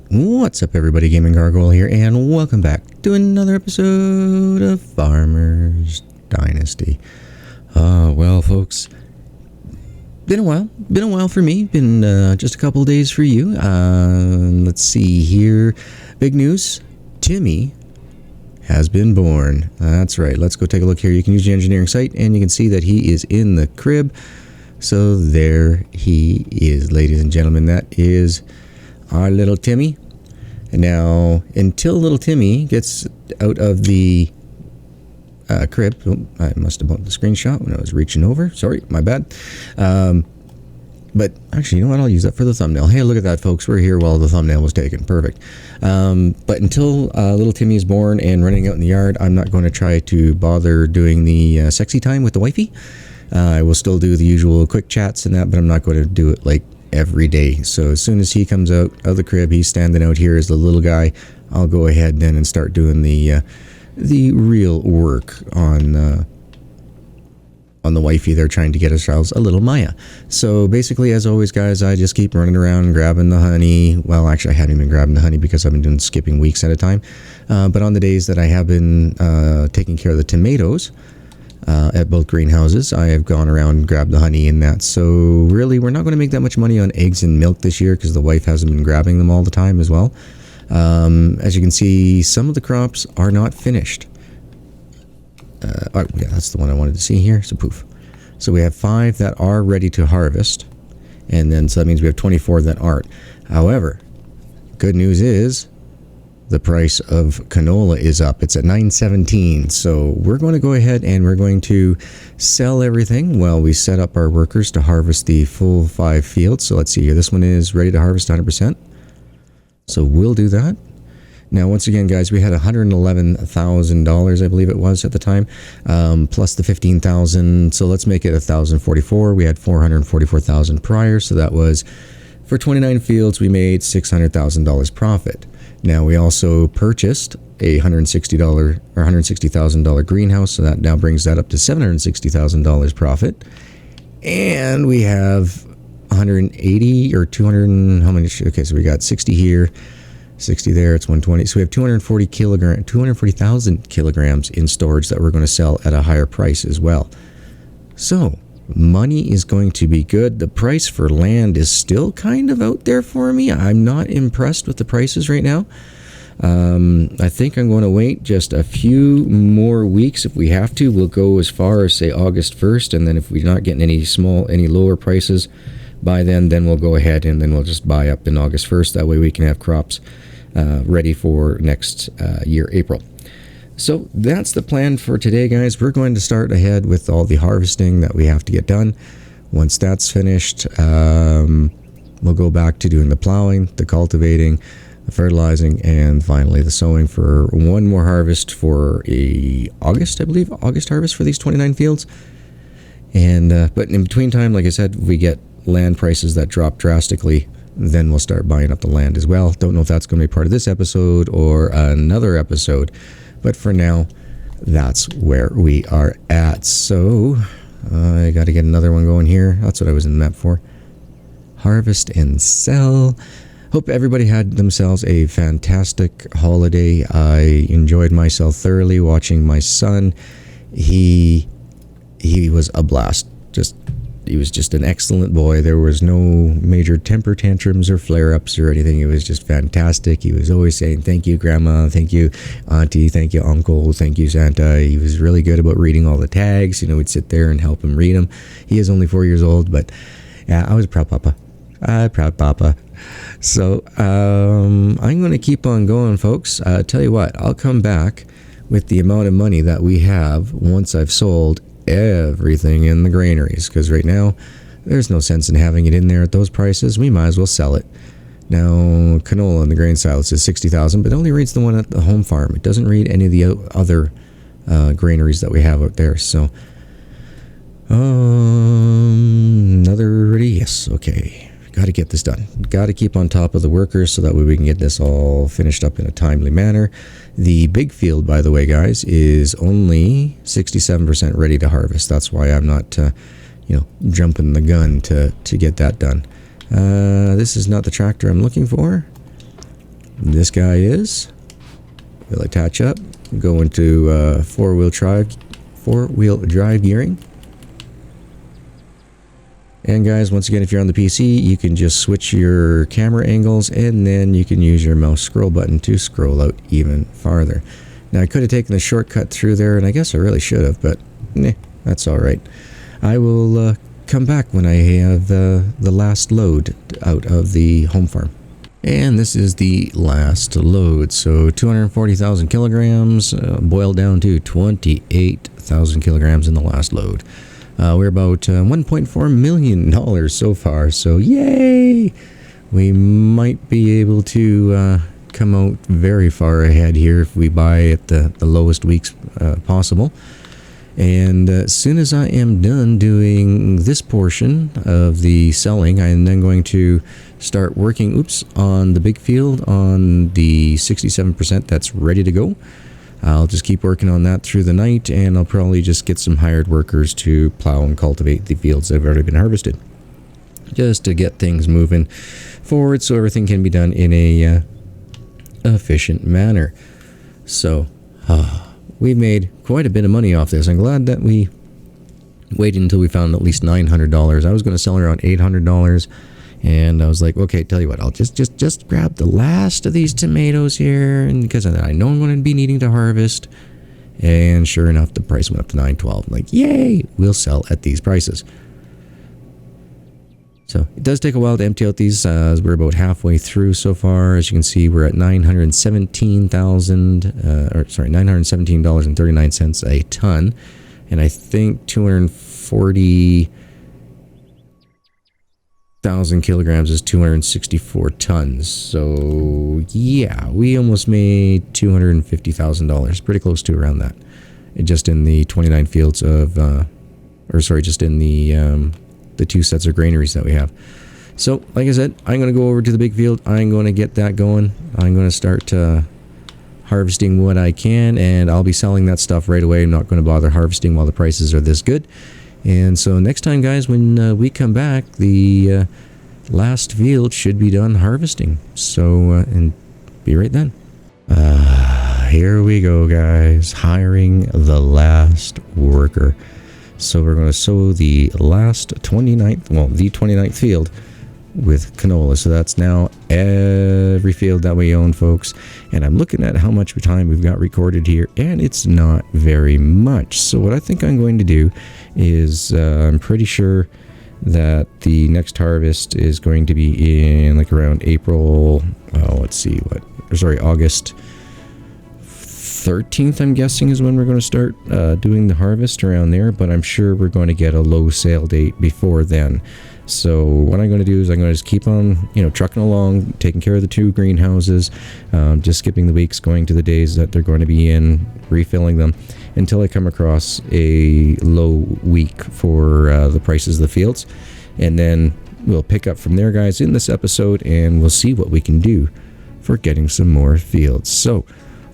What's up, everybody? GaminGargoyle here, and welcome back to another episode of Farmers Dynasty. Well, folks, been a while for me. Been just a couple of days for you. Let's see here. Big news: Timmy has been born. That's right. Let's go take a look here. You can use the engineering site, and you can see that he is in the crib. So there he is, ladies and gentlemen. That is our little Timmy. And now, until little Timmy gets out of the crib, I must have bumped the screenshot when I was reaching over. Sorry, my bad. But actually, you know what? I'll use that for the thumbnail. Hey, look at that, folks. We're here while the thumbnail was taken. Perfect. But until little Timmy is born and running out in the yard, I'm not going to try to bother doing the sexy time with the wifey. I will still do the usual quick chats and that, but I'm not going to do it like every day. So as soon as he comes out of the crib, he's standing out here as the little guy, I'll go ahead then and start doing the real work on the wifey. They're trying to get ourselves a little Maya. So basically, as always, guys, I just keep running around grabbing the honey. Well, actually, I haven't been grabbing the honey because I've been doing skipping weeks at a time. But on the days that I have been taking care of the tomatoes at both greenhouses, I have gone around and grabbed the honey in that. So really, we're not going to make that much money on eggs and milk this year because the wife hasn't been grabbing them all the time as well. As you can see, some of the crops are not finished. Oh, yeah, that's the one I wanted to see here. So poof. So we have 5 that are ready to harvest, and then so that means we have 24 that aren't. However, good news is the price of canola is up. It's at $9.17. So we're going to go ahead and we're going to sell everything while we set up our workers to harvest the full 5 fields. So let's see here. This one is ready to harvest 100%. So we'll do that. Now, once again, guys, we had $111,000, I believe it was at the time, plus the $15,000. So let's make it $1,044. We had $444,000 prior. So that was for 29 fields. We made $600,000 profit. Now, we also purchased a $160,000 greenhouse, so that now brings that up to $760,000 profit. And we have 180 or 200, how many? Okay, so we got 60 here, 60 there, it's 120. So we have 240,000 kilograms in storage that we're going to sell at a higher price as well. So money is going to be good. The price for land is still kind of out there for me. I'm not impressed with the prices right now. I think I'm going to wait just a few more weeks. If we have to, we'll go as far as, say, August 1st. And then if we're not getting any lower prices by then we'll go ahead and then we'll just buy up in August 1st. That way we can have crops ready for next year, April. So that's the plan for today, guys. We're going to start ahead with all the harvesting that we have to get done. Once that's finished, we'll go back to doing the plowing, the cultivating, the fertilizing, and finally the sowing for one more harvest for August harvest for these 29 fields. And but in between time, like I said, we get land prices that drop drastically, then we'll start buying up the land as well. Don't know if that's going to be part of this episode or another episode. But for now, that's where we are at. So I got to get another one going here. That's what I was in the map for. Harvest and sell. Hope everybody had themselves a fantastic holiday. I enjoyed myself thoroughly watching my son. He was a blast. He was just an excellent boy. There was no major temper tantrums or flare-ups or anything. It was just fantastic. He was always saying, thank you, Grandma. Thank you, Auntie. Thank you, Uncle. Thank you, Santa. He was really good about reading all the tags. You know, we'd sit there and help him read them. He is only 4 years old, but yeah, I was a proud papa. Proud papa. So I'm going to keep on going, folks. Tell you what, I'll come back with the amount of money that we have once I've sold everything in the granaries, because right now there's no sense in having it in there at those prices. We might as well sell it. Now, canola in the grain silos is $60,000, but it only reads the one at the home farm. It doesn't read any of the other granaries that we have out there. So another ready? Yes. Okay, got to get this done. Got to keep on top of the workers so that way we can get this all finished up in a timely manner. The big field, by the way, guys, is only 67% ready to harvest. That's why I'm not jumping the gun to get that done. This is not the tractor I'm looking for. this guy is. We'll attach up, go into four-wheel drive gearing. And guys, once again, if you're on the PC, you can just switch your camera angles, and then you can use your mouse scroll button to scroll out even farther. Now, I could have taken the shortcut through there, and I guess I really should have, but that's all right. I will come back when I have the last load out of the home farm. And this is the last load. So 240,000 kilograms, boiled down to 28,000 kilograms in the last load. We're about $1.4 million so far, so yay! We might be able to come out very far ahead here if we buy at the lowest weeks possible. And as soon as I am done doing this portion of the selling, I am then going to start working on the big field on the 67% that's ready to go. I'll just keep working on that through the night, and I'll probably just get some hired workers to plow and cultivate the fields that have already been harvested, just to get things moving forward so everything can be done in a efficient manner. So we've made quite a bit of money off this. I'm glad that we waited until we found at least $900. I was going to sell around $800, and I was like, okay, tell you what, I'll just grab the last of these tomatoes here, and because I know I'm going to be needing to harvest. And sure enough, the price went up to $912. I'm like, yay, we'll sell at these prices. So it does take a while to empty out these. We're about halfway through so far. As you can see, we're at $917.39 a ton, and I think 240,000 kilograms is 264 tons. So yeah, we almost made $250,000, pretty close to around that, just in the 29 fields of, just in the two sets of granaries that we have. So like I said, I'm going to go over to the big field. I'm going to get that going. I'm going to start harvesting what I can, and I'll be selling that stuff right away. I'm not going to bother harvesting while the prices are this good. And so next time, guys, when we come back, the last field should be done harvesting. So and be right then. Here we go, guys, hiring the last worker. So we're going to sow the last 29th field with canola. So that's now every field that we own, folks. And I'm looking at how much time we've got recorded here, and it's not very much. So what I think I'm going to do is I'm pretty sure that the next harvest is going to be in like around August 13th, I'm guessing, is when we're going to start doing the harvest around there, but I'm sure we're going to get a low sale date before then. So what I'm going to do is I'm going to just keep on, trucking along, taking care of the two greenhouses, just skipping the weeks, going to the days that they're going to be in, refilling them, until I come across a low week for the prices of the fields. And then we'll pick up from there, guys, in this episode, and we'll see what we can do for getting some more fields. So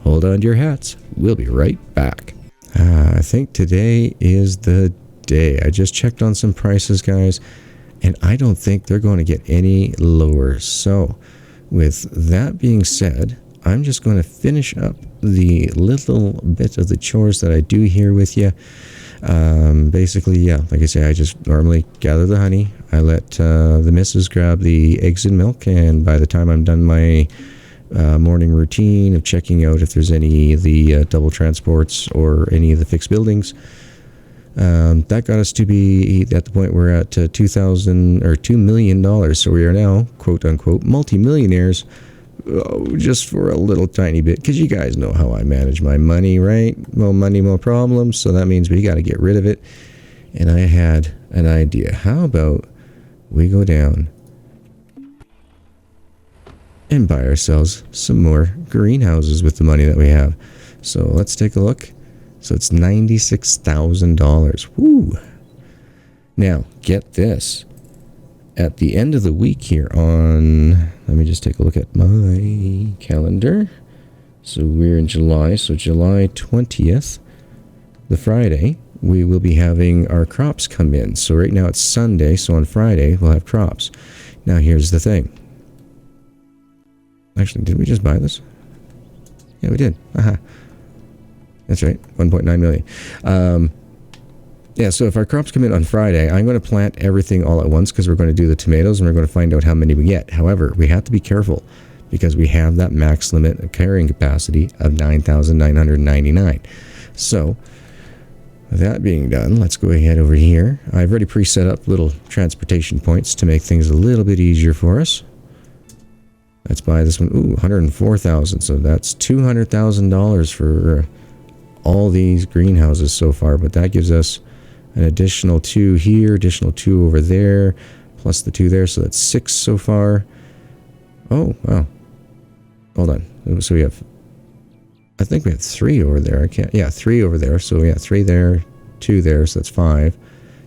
hold on to your hats. We'll be right back. I think today is the day. I just checked on some prices, guys, and I don't think they're going to get any lower. So with that being said, I'm just going to finish up the little bit of the chores that I do here with you. Basically, yeah, like I say, I just normally gather the honey. I let the missus grab the eggs and milk, and by the time I'm done my morning routine of checking out if there's any of the double transports or any of the fixed buildings, that got us to be at the point we're at $2 million. So we are now, quote unquote, multi-millionaires, just for a little tiny bit, because you guys know how I manage my money, right? More money, more problems. So that means we got to get rid of it. And I had an idea. How about we go down and buy ourselves some more greenhouses with the money that we have? So let's take a look. So it's $96,000. Woo! Now, get this. At the end of the week here on, let me just take a look at my calendar. So we're in July. So July 20th, the Friday, we will be having our crops come in. So right now it's Sunday. So on Friday, we'll have crops. Now here's the thing. Actually, did we just buy this? Yeah, we did. Aha. That's right. 1.9 million. Yeah, so if our crops come in on Friday, I'm going to plant everything all at once because we're going to do the tomatoes and we're going to find out how many we get. However, we have to be careful because we have that max limit of carrying capacity of 9,999. So, with that being done, let's go ahead over here. I've already pre-set up little transportation points to make things a little bit easier for us. Let's buy this one. Ooh, 104,000. So that's $200,000 for all these greenhouses so far. But that gives us an additional 2 here, additional 2 over there, plus the 2 there. So that's 6 so far. Oh, wow. Hold on. So we have, I think we have 3 over there. I can't, yeah, 3 over there. So we got 3 there, 2 there. So that's 5.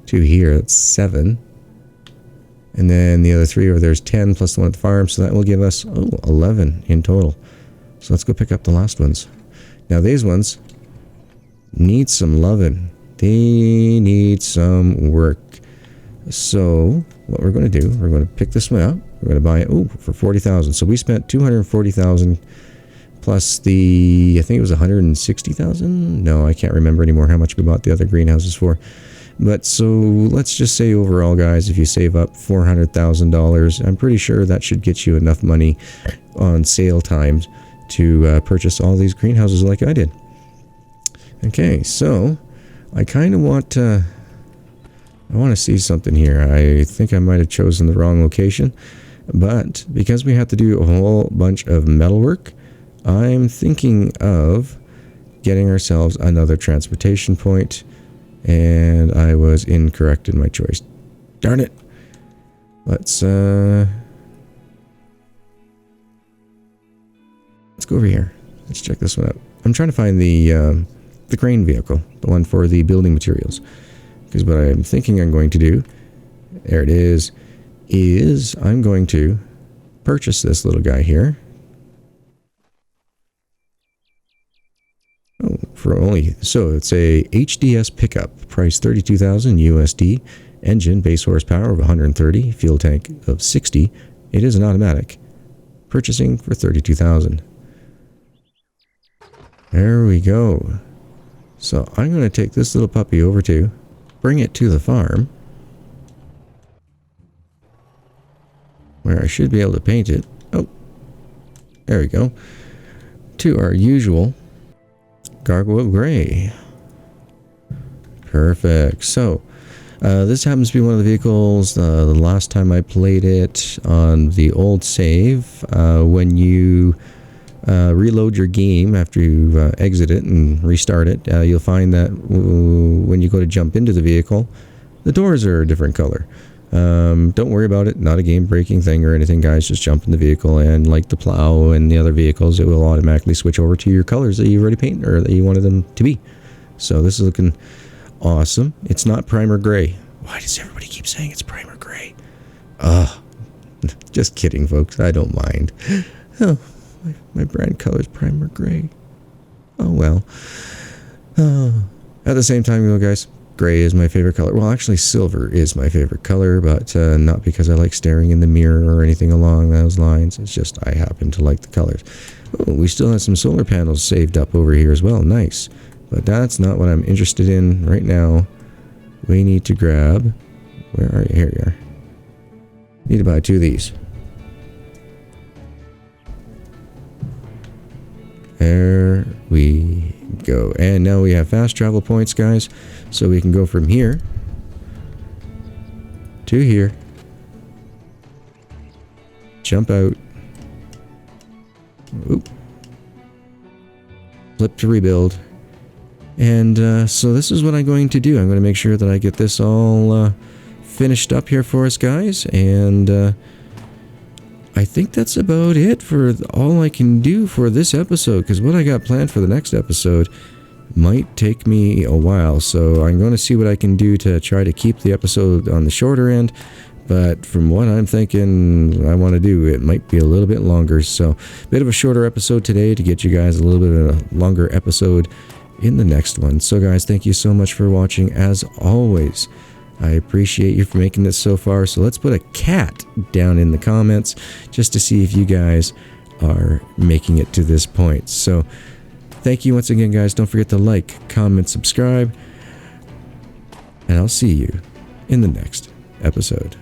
2 here, that's 7. And then the other 3 over there is 10 plus the one at the farm. So that will give us, 11 in total. So let's go pick up the last ones. Now these ones need some loving. They need some work. So what we're going to do, we're going to pick this one up. We're going to buy it, for 40,000. So we spent 240,000 plus the, I think it was 160,000. No, I can't remember anymore how much we bought the other greenhouses for. But so let's just say overall, guys, if you save up $400,000, I'm pretty sure that should get you enough money on sale times to purchase all these greenhouses like I did. Okay, so I kind of want to, I want to see something here. I think I might have chosen the wrong location, but because we have to do a whole bunch of metalwork, I'm thinking of getting ourselves another transportation point. And I was incorrect in my choice. Darn it. Let's go over here. Let's check this one out. I'm trying to find the crane vehicle, the one for the building materials. Because what I'm thinking I'm going to do, there it is I'm going to purchase this little guy here. Oh, for only, so it's a HDS pickup, price 32,000 USD, engine base horsepower of 130, fuel tank of 60. It is an automatic. Purchasing for 32,000. There we go. So I'm going to take this little puppy over to, bring it to the farm, where I should be able to paint it. Oh, there we go. To our usual Gargoyle Gray. Perfect. So, this happens to be one of the vehicles, the last time I played it on the old save, when you reload your game after you exit it and restart it, you'll find that when you go to jump into the vehicle, the doors are a different color. Don't worry about it, not a game-breaking thing or anything, guys. Just jump in the vehicle, and like the plow and the other vehicles, it will automatically switch over to your colors that you already painted or that you wanted them to be. So this is looking awesome. It's not primer gray. Why does everybody keep saying it's primer gray? Just kidding, folks. I don't mind. Oh, my brand color is primer gray. Oh well. At the same time, you know, guys, gray is my favorite color. Well, actually, silver is my favorite color, but not because I like staring in the mirror or anything along those lines. It's just I happen to like the colors. Oh, we still have some solar panels saved up over here as well. Nice. But that's not what I'm interested in right now. We need to grab... Where are you? Here you are. Need to buy 2 of these. There we go. And now we have fast travel points, guys. So we can go from here to here. Jump out. Oop. Flip to rebuild. And so this is what I'm going to do. I'm going to make sure that I get this all finished up here for us, guys. And I think that's about it for all I can do for this episode, because what I got planned for the next episode might take me a while. So I'm going to see what I can do to try to keep the episode on the shorter end. But from what I'm thinking I want to do, it might be a little bit longer. So a bit of a shorter episode today to get you guys a little bit of a longer episode in the next one. So guys, thank you so much for watching. As always, I appreciate you for making this so far. So let's put a cat down in the comments just to see if you guys are making it to this point. So thank you once again, guys. Don't forget to like, comment, subscribe, and I'll see you in the next episode.